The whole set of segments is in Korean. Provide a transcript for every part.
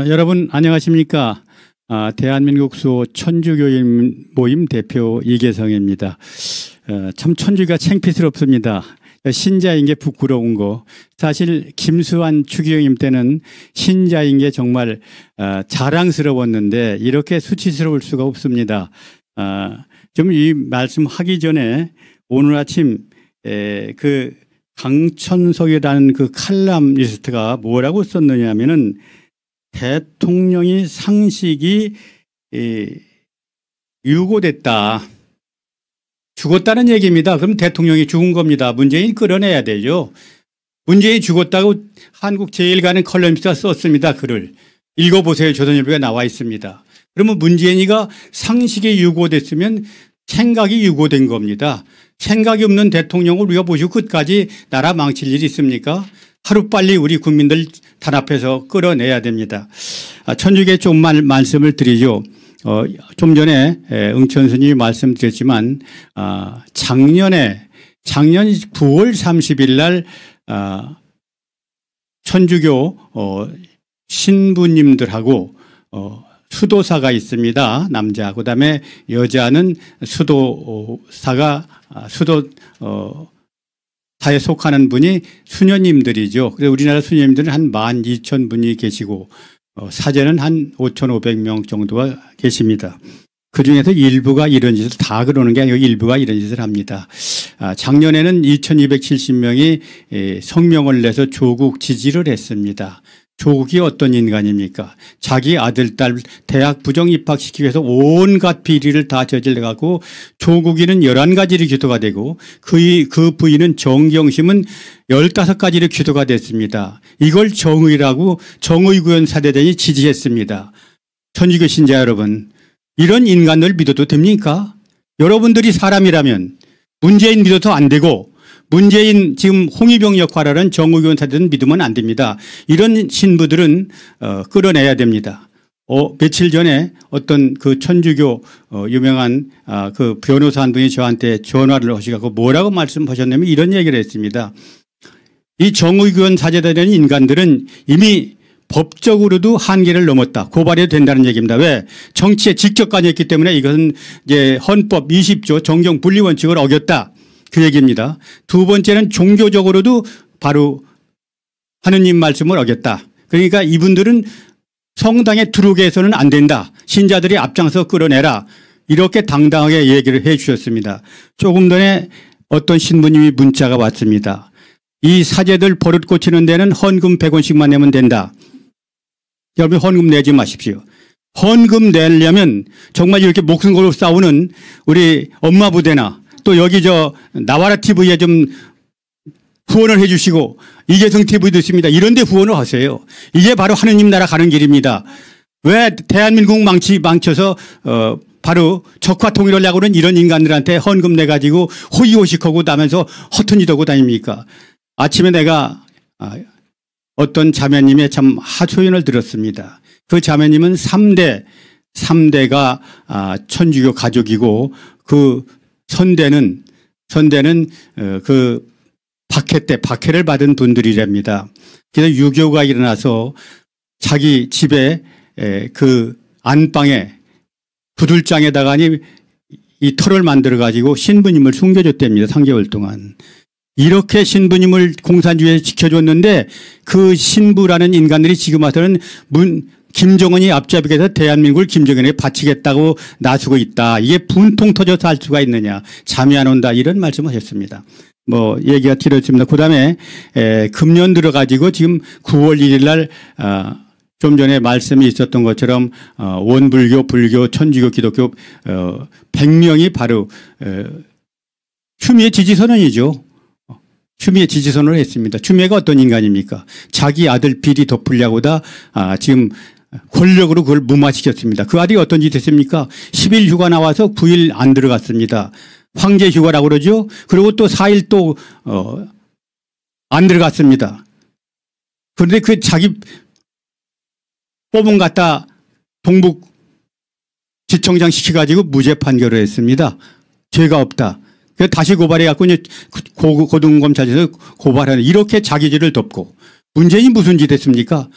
여러분 안녕하십니까? 대한민국 수호 천주교인 모임 대표 이계성입니다. 참 천주가 창피스럽습니다. 신자인 게 부끄러운 거. 사실 김수환 추기경님 때는 신자인 게 정말 자랑스러웠는데 이렇게 수치스러울 수가 없습니다. 좀 이 말씀하기 전에 오늘 아침 그 강천석이라는 그 칼럼니스트가 뭐라고 썼느냐 하면은 대통령이 상식이 유고됐다. 죽었다는 얘기입니다. 그럼 대통령이 죽은 겁니다. 문재인이 끌어내야 되죠. 문재인이 죽었다고 한국 제일 가는 컬럼니스트가 썼습니다. 글을. 읽어보세요. 조선일보에 나와 있습니다. 그러면 문재인이가 상식이 유고됐으면 생각이 유고된 겁니다. 생각이 없는 대통령을 우리가 보시고 끝까지 나라 망칠 일이 있습니까? 하루빨리 우리 국민들 단합해서 끌어내야 됩니다. 천주교에 좀 말씀을 드리죠. 좀 전에 응천 스님이 말씀드렸지만 작년 9월 30일 날 천주교 신부님들하고 수도사가 있습니다. 남자. 그다음에 여자는 수도사가 사에 속하는 분이 수녀님들이죠. 그래서 우리나라 수녀님들은 한 12,000분이 계시고 사제는 한 5,500명 정도가 계십니다. 그중에서 일부가 이런 짓을 다 그러는 게 아니고 일부가 이런 짓을 합니다. 작년에는 2,270명이 성명을 내서 조국 지지를 했습니다. 조국이 어떤 인간입니까? 자기 아들, 딸 대학 부정 입학시키기 위해서 온갖 비리를 다 저질러가고 조국이는 11가지로 기도가 되고 그 부인은 정경심은 15가지로 기도가 됐습니다. 이걸 정의라고 정의구현 사대단이 지지했습니다. 천주교 신자 여러분, 이런 인간을 믿어도 됩니까? 여러분들이 사람이라면 문재인 믿어도 안 되고 문재인 지금 홍위병 역할하는 정의교원 사대는 믿으면 안 됩니다. 이런 신부들은 끌어내야 됩니다. 며칠 전에 어떤 그 천주교 유명한 그 변호사 한 분이 저한테 전화를 하시고 뭐라고 말씀하셨냐면 이런 얘기를 했습니다. 이 정의교원 사제단의 인간들은 이미 법적으로도 한계를 넘었다. 고발해도 된다는 얘기입니다. 왜? 정치에 직접 관여했기 때문에 이것은 이제 헌법 20조 정경 분리 원칙을 어겼다. 그 얘기입니다. 두 번째는 종교적으로도 바로 하느님 말씀을 어겼다. 그러니까 이분들은 성당에 들어오게 해서는 안 된다. 신자들이 앞장서 끌어내라. 이렇게 당당하게 얘기를 해 주셨습니다. 조금 전에 어떤 신부님이 문자가 왔습니다. 이 사제들 버릇 고치는 데는 헌금 100원씩만 내면 된다. 여러분 헌금 내지 마십시오. 헌금 내려면 정말 이렇게 목숨 걸고 싸우는 우리 엄마 부대나 또 여기 나와라 TV에 좀 후원을 해 주시고 이계성 TV도 있습니다. 이런 데 후원을 하세요. 이게 바로 하느님 나라 가는 길입니다. 왜 대한민국 망쳐서 바로 적화 통일하려고 하는 이런 인간들한테 헌금 내가지고 호의호식하고 나면서 허튼 짓 하고 다닙니까? 아침에 내가 어떤 자매님의 참 하소연을 들었습니다. 그 자매님은 3대가 천주교 가족이고 그 선대는 그 박해를 받은 분들이랍니다. 그래서 유교가 일어나서 자기 집에 그 안방에 구들장에다가 이 털을 만들어 가지고 신부님을 숨겨줬답니다. 3개월 동안. 이렇게 신부님을 공산주의에 지켜줬는데 그 신부라는 인간들이 지금 와서는 김정은이 앞잡이해서 대한민국을 김정은에 바치겠다고 나서고 있다. 이게 분통 터져서 할 수가 있느냐. 잠이 안 온다. 이런 말씀을 하셨습니다. 얘기가 길어집니다. 그 다음에 금년 들어가지고 지금 9월 1일 날 좀 전에 말씀이 있었던 것처럼 원불교, 불교, 천주교, 기독교 100명이 바로 추미애 지지선언이죠. 추미애 지지선언을 했습니다. 추미애가 어떤 인간입니까? 자기 아들 비리 덮으려고다 지금 권력으로 그걸 무마시켰습니다. 그 아들이 어떤 짓 했습니까? 10일 휴가 나와서 9일 안 들어갔습니다. 황제 휴가라고 그러죠. 그리고 또 4일 또 안 들어갔습니다. 그런데 그 자기 뽑은 갖다 동북 지청장 시켜가지고 무죄 판결을 했습니다. 죄가 없다. 그래서 다시 고발해갖고 이제 고등검찰에서 고발하는 이렇게 자기 죄를 덮고 문재인이 무슨 짓 했습니까?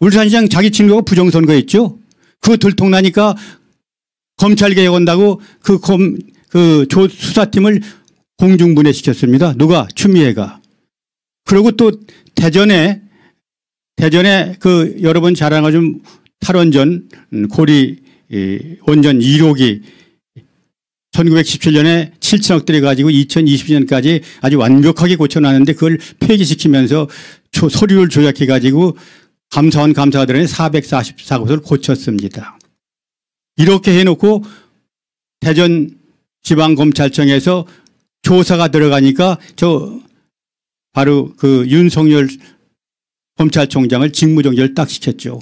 울산시장 자기 친구가 부정선거했죠. 그거 들통나니까 검찰개혁 온다고 그 수사팀을 공중분해시켰습니다. 누가? 추미애가. 그리고 또 대전에 그 여러분 잘 아는 좀 탈원전 고리 원전 1호기 1917년에 7천억 들여가지고 2020년까지 아주 완벽하게 고쳐놨는데 그걸 폐기시키면서 서류를 조작해가지고 감사원 감사들은 444곳을 고쳤습니다. 이렇게 해놓고 대전지방검찰청에서 조사가 들어가니까 바로 그 윤석열 검찰총장을 직무정지를 딱 시켰죠.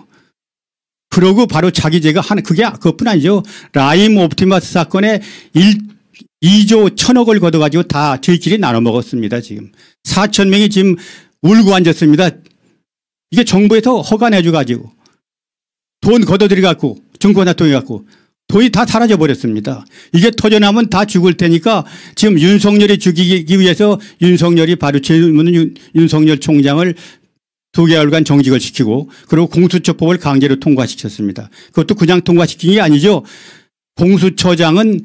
그러고 바로 자기 죄가 그것뿐 아니죠. 라임 옵티머스 사건에 2조 1,000억을 걷어가지고 다 저희끼리 나눠 먹었습니다. 지금 4천 명이 지금 울고 앉았습니다. 이게 정부에서 허가 내줘가지고 돈 걷어들여갖고 증권사 통해갖고 돈이 다 사라져 버렸습니다. 이게 터져나면 다 죽을 테니까 지금 윤석열이 죽이기 위해서 윤석열이 바로 윤석열 총장을 2개월간 정직을 시키고 그리고 공수처법을 강제로 통과시켰습니다. 그것도 그냥 통과시킨 게 아니죠. 공수처장은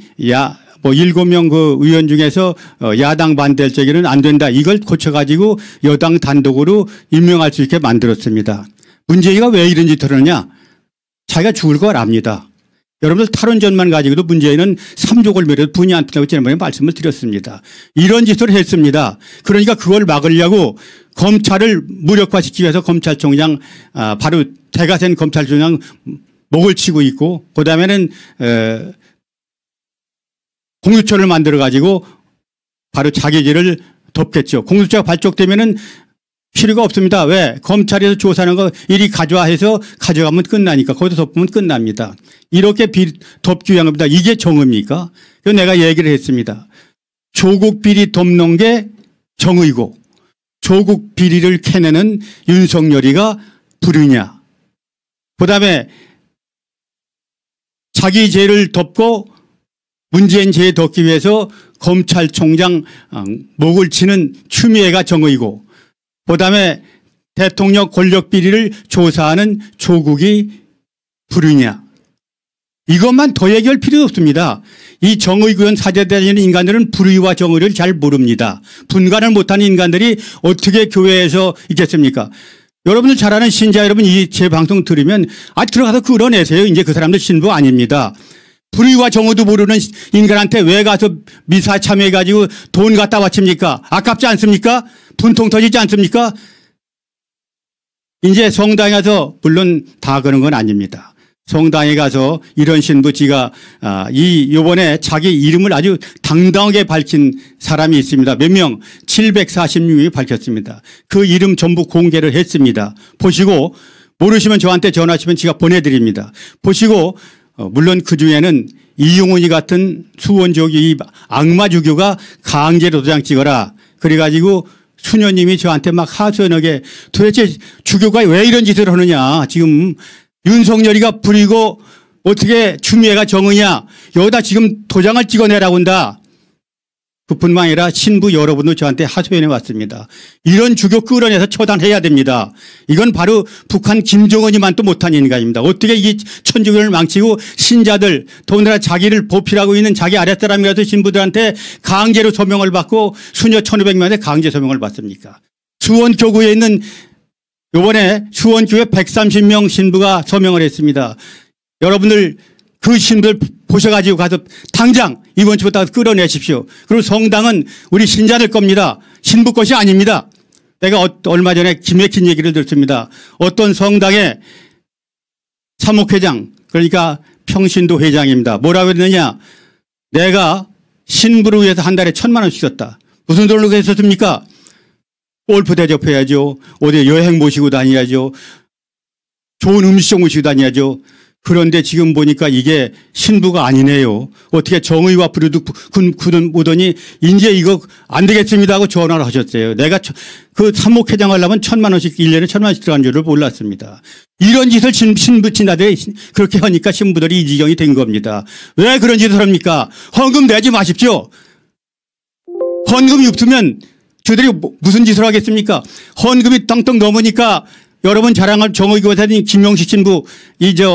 7명 그 의원 중에서 야당 반대할 적에는 안 된다. 이걸 고쳐가지고 여당 단독으로 임명할 수 있게 만들었습니다. 문재인이가 왜 이런 짓을 하느냐. 자기가 죽을 걸 압니다. 여러분들 탈원전만 가지고도 문재인은 3조 매려도 분이 안 뜬다고 지난번에 말씀을 드렸습니다. 이런 짓을 했습니다. 그러니까 그걸 막으려고 검찰을 무력화시키기 위해서 검찰총장 바로 대가 센 검찰총장 목을 치고 있고 그다음에는 공수처를 만들어 가지고 바로 자기 죄를 덮겠죠. 공수처가 발족되면은 필요가 없습니다. 왜? 검찰에서 조사하는 거 이리 가져와해서 가져가면 끝나니까 거기서 덮으면 끝납니다. 이렇게 덮기 위한 겁니다. 이게 정의입니까? 그래서 내가 얘기를 했습니다. 조국 비리 덮는 게 정의고 조국 비리를 캐내는 윤석열이가 불의냐. 그다음에 자기 죄를 덮고 문재인 죄에 덮기 위해서 검찰총장 목을 치는 추미애가 정의고 그다음에 대통령 권력 비리를 조사하는 조국이 불의냐. 이것만 더 얘기할 필요 없습니다. 이 정의구현 사제되는 인간들은 불의와 정의를 잘 모릅니다. 분간을 못하는 인간들이 어떻게 교회에서 있겠습니까? 여러분들 잘 아는 신자 여러분 이 제 방송 들으면 들어가서 끌어내세요. 이제 그 사람들 신부 아닙니다. 불의와 정의도 모르는 인간한테 왜 가서 미사 참여해가지고 돈 갖다 바칩니까? 아깝지 않습니까? 분통 터지지 않습니까? 이제 성당에 가서 물론 다 그런 건 아닙니다. 성당에 가서 이런 신부 지가 요번에 자기 이름을 아주 당당하게 밝힌 사람이 있습니다. 몇 명? 746명이 밝혔습니다. 그 이름 전부 공개를 했습니다. 보시고 모르시면 저한테 전화하시면 제가 보내드립니다. 보시고 물론 그중에는 이용훈이 같은 수원지역의 이 악마 주교가 강제로 도장 찍어라. 그래가지고 수녀님이 저한테 막 하소연하게 도대체 주교가 왜 이런 짓을 하느냐. 지금 윤석열이가 불이고 어떻게 추미애가 정의냐. 여기다 지금 도장을 찍어내라고 한다. 그뿐만 아니라 신부 여러분도 저한테 하소연해 왔습니다. 이런 주교 끌어내서 처단해야 됩니다. 이건 바로 북한 김정은이만 또 못한 인간입니다. 어떻게 이 천주교를 망치고 신자들 더군다나 자기를 보필하고 있는 자기 아랫사람이라도 신부들한테 강제로 서명을 받고 수녀 1,500명한테 강제 서명을 받습니까? 수원교구에 있는 이번에 수원교회 130명 신부가 서명을 했습니다. 여러분들 그 신부들 보셔가지고 가서 당장 이번 주부터 끌어내십시오. 그리고 성당은 우리 신자들 겁니다. 신부 것이 아닙니다. 내가 얼마 전에 기맥힌 얘기를 들었습니다. 어떤 성당의 사목회장 그러니까 평신도 회장입니다. 뭐라고 했느냐. 내가 신부를 위해서 한 달에 1,000만 원씩 썼다. 무슨 돈으로 했었습니까? 골프 대접해야죠. 어디 여행 모시고 다녀야죠. 좋은 음식 모시고 다녀야죠. 그런데 지금 보니까 이게 신부가 아니네요. 어떻게 정의와 불의도 굳어보더니 이제 이거 안 되겠습니다 하고 전화를 하셨어요. 내가 그 사목회장 하려면 1,000만 원씩 1년에 1,000만 원씩 들어간 줄을 몰랐습니다. 이런 짓을 신부 친아들이 그렇게 하니까 신부들이 이 지경이 된 겁니다. 왜 그런 짓을 합니까? 헌금 내지 마십시오. 헌금이 없으면 저들이 무슨 짓을 하겠습니까? 헌금이 땅땅 넘으니까 여러분 자랑할 정의교사님 김용식 신부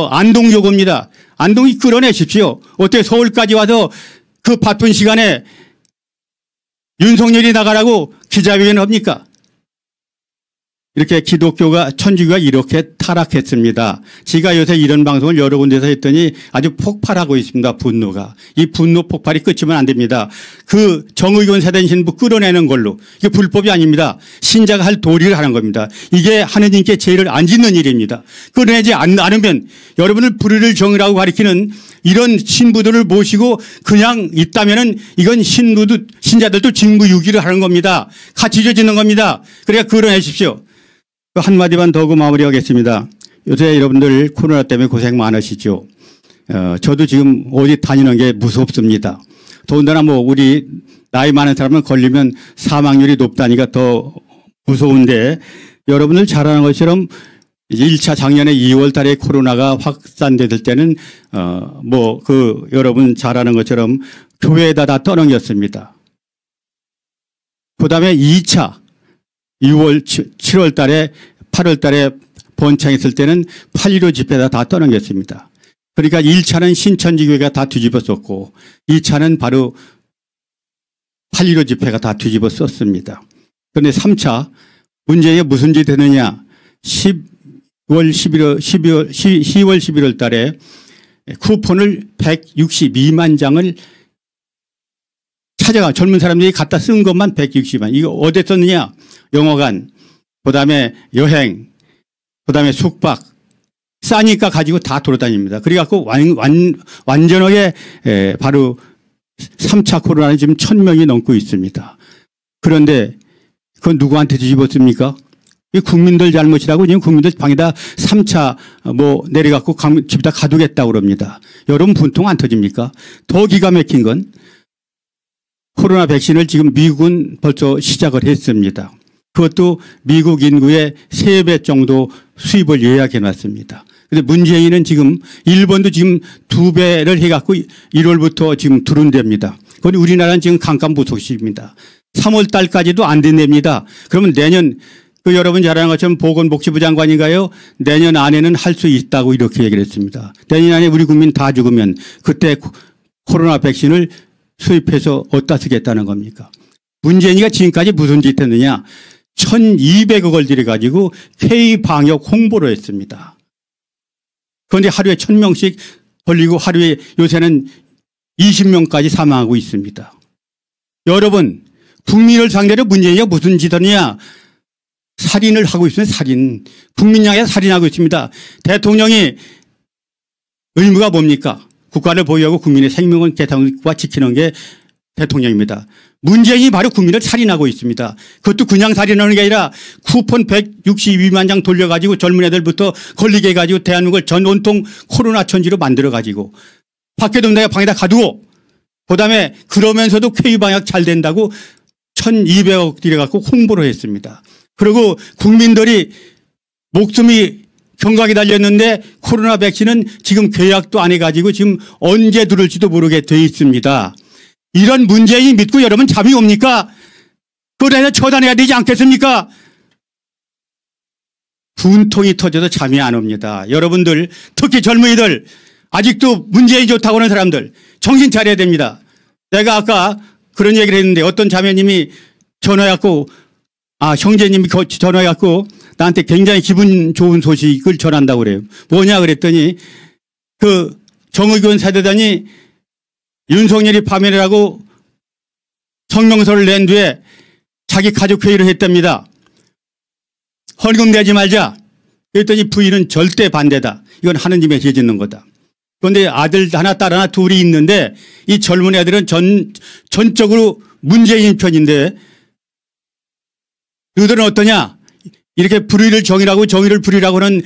안동여고입니다. 안동이 끌어내십시오. 어떻게 서울까지 와서 그 바쁜 시간에 윤석열이 나가라고 기자회견을 합니까? 이렇게 기독교가 천주교가 이렇게 타락했습니다. 제가 요새 이런 방송을 여러 군데서 했더니 아주 폭발하고 있습니다. 분노가. 이 분노 폭발이 끝이면 안 됩니다. 그 정의교원 세대 신부 끌어내는 걸로 이게 불법이 아닙니다. 신자가 할 도리를 하는 겁니다. 이게 하느님께 죄를 안 짓는 일입니다. 끌어내지 않으면 여러분을 불의를 정의라고 가리키는 이런 신부들을 모시고 그냥 있다면은 이건 신자들도 직무유기를 하는 겁니다. 같이 짓는 겁니다. 그러니까 끌어내십시오. 한마디만 더 하고 마무리하겠습니다. 요새 여러분들 코로나 때문에 고생 많으시죠. 저도 지금 어디 다니는 게 무섭습니다. 더군다나 우리 나이 많은 사람은 걸리면 사망률이 높다니까 더 무서운데 여러분들 잘 아는 것처럼 1차 작년에 2월 달에 코로나가 확산됐을 때는 여러분 잘 아는 것처럼 교회에다 다 떠넘겼습니다. 그 다음에 2차 6월, 7월 달에 8월 달에 번창했을 때는 8.15 집회에다 다 떠넘겼습니다. 그러니까 1차는 신천지교회가 다 뒤집었었고 2차는 바로 8.15 집회가 다 뒤집었었습니다. 그런데 3차 문제가 무슨 짓이 되느냐. 10월 11월 달에 쿠폰을 162만 장을 찾아가 젊은 사람들이 갖다 쓴 것만 160만. 이거 어디에 썼느냐. 영화관, 그 다음에 여행, 그 다음에 숙박. 싸니까 가지고 다 돌아다닙니다. 그래갖고 완전하게 바로 3차 코로나는 지금 1000명이 넘고 있습니다. 그런데 그건 누구한테 뒤집었습니까? 국민들 잘못이라고 지금 국민들 방에다 3차 내려갖고 집에다 가두겠다고 그럽니다. 여러분 분통 안 터집니까? 더 기가 막힌 건 코로나 백신을 지금 미국은 벌써 시작을 했습니다. 그것도 미국 인구의 3배 정도 수입을 예약해 놨습니다. 근데 문재인은 지금 일본도 지금 2배를 해갖고 1월부터 지금 들어온답니다. 그런데 우리나라는 지금 깜깜무소식입니다. 3월 달까지도 안 된답니다. 그러면 내년 여러분 잘 아는 것처럼 보건복지부 장관인가요? 내년 안에는 할 수 있다고 이렇게 얘기를 했습니다. 내년 안에 우리 국민 다 죽으면 그때 코로나 백신을 수입해서 어디다 쓰겠다는 겁니까? 문재인이가 지금까지 무슨 짓 했느냐. 1200억을 들여가지고 K방역 홍보를 했습니다. 그런데 하루에 1000명씩 걸리고 하루에 요새는 20명까지 사망하고 있습니다. 여러분 국민을 상대로 문재인이가 무슨 짓 하느냐. 살인을 하고 있습니다. 살인. 국민 향해 살인하고 있습니다. 대통령이 의무가 뭡니까? 국가를 보유하고 국민의 생명을 개통과 지키는 게 대통령입니다. 문재인이 바로 국민을 살인하고 있습니다. 그것도 그냥 살인하는 게 아니라 쿠폰 162만 장 돌려가지고 젊은 애들부터 걸리게 해가지고 대한민국을 전 온통 코로나 천지로 만들어가지고 밖에 둔 데가 방에다 가두고 그다음에 그러면서도 K방역 잘 된다고 1200억 들여갖고 홍보를 했습니다. 그리고 국민들이 목숨이 경각이 달렸는데 코로나 백신은 지금 계약도 안 해가지고 지금 언제 들을지도 모르게 돼 있습니다. 이런 문재인 믿고 여러분 잠이 옵니까? 그래서 처단해야 되지 않겠습니까? 분통이 터져도 잠이 안 옵니다. 여러분들 특히 젊은이들 아직도 문재인 좋다고 하는 사람들 정신 차려야 됩니다. 내가 아까 그런 얘기를 했는데 어떤 자매님이 전화해갖고 형제님이 전화해갖고 나한테 굉장히 기분 좋은 소식을 전한다고 그래요. 뭐냐 그랬더니 그 정의교원 사대단이 윤석열이 파면이라고 성명서를 낸 뒤에 자기 가족회의를 했답니다. 헌금 내지 말자. 그랬더니 부인은 절대 반대다. 이건 하느님의 죄 짓는 거다. 그런데 아들 하나 딸 하나 둘이 있는데 이 젊은 애들은 전적으로 문재인 편인데 너희들은 어떠냐. 이렇게 불의를 정의라고 정의를 불의라고 하는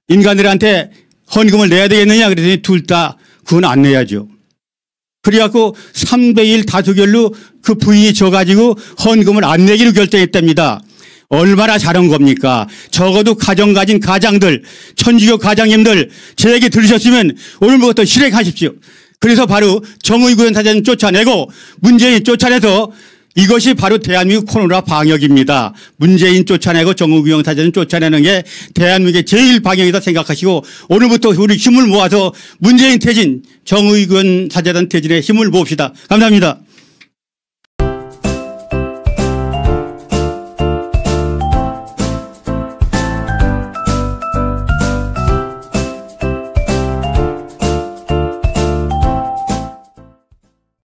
인간들한테 헌금을 내야 되겠느냐 그랬더니 둘 다 그건 안 내야죠. 그래갖고 3대1 다수결로 그 부인이 져가지고 헌금을 안 내기로 결정했답니다. 얼마나 잘한 겁니까? 적어도 가정 가진 가장들, 천주교 가장님들 제 얘기 들으셨으면 오늘부터 실행하십시오. 그래서 바로 정의구현 사장 쫓아내고 문재인 쫓아내서 이것이 바로 대한민국 코로나 방역입니다. 문재인 쫓아내고 정의균형 사제는 쫓아내는 게 대한민국의 제일 방역이다 생각하시고 오늘부터 우리 힘을 모아서 문재인 퇴진, 정의균 사제단 퇴진에 힘을 모읍시다. 감사합니다.